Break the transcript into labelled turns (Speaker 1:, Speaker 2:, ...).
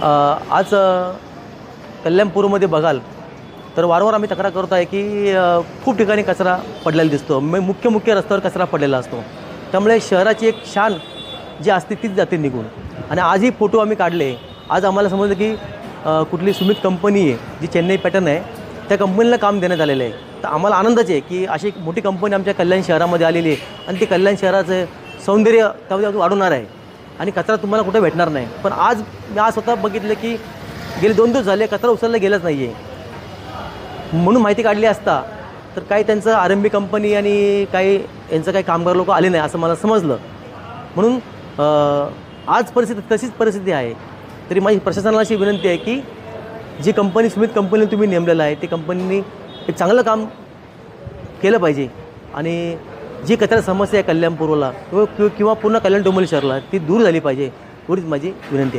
Speaker 1: आज कल्याणपूरमध्ये बघाल तर वारंवार आम्ही तक्रार करत आहे की खूप ठिकाणी कचरा पडलेला दिसतो. मुख्य रस्त्यावर कचरा पडलेला असतो. त्यामुळे शहराची एक शान जी असते तीच जाते निघून. आणि आजही फोटो आम्ही काढले. आज आम्हाला समजलं की कुठली सुमित कंपनी आहे जी चेन्नई पॅटर्न आहे, त्या कंपनीला काम देण्यात आलेलं आहे. तर आम्हाला आनंदच आहे की अशी एक मोठी कंपनी आमच्या कल्याण शहरामध्ये आलेली आहे आणि ती कल्याण शहराचं सौंदर्य त्यामध्ये वाढवणार आहे आणि कचरा तुम्हाला कुठे भेटणार नाही. पण आज मी स्वतः बघितलं की गेले 2 दिवस झाले कचरा उचलला गेलाच नाही आहे. म्हणून माहिती काढली असता तर काही त्यांचं आरंभी कंपनी आणि काही यांचं काही कामगार लोक आले नाही असं मला समजलं. म्हणून आज तशीच परिस्थिती आहे. तरी माझी प्रशासनाला अशी विनंती आहे की जी कंपनी सुमित कंपनी तुम्ही नेमलेलं आहे, ती कंपनीने एक चांगलं काम केलं पाहिजे आणि जी कचरा समस्या आहे कल्याणपूरला किंवा पूर्ण कल्याण डोंबिवली शहराला ती दूर झाली पाहिजे. एवढीच माझी विनंती आहे.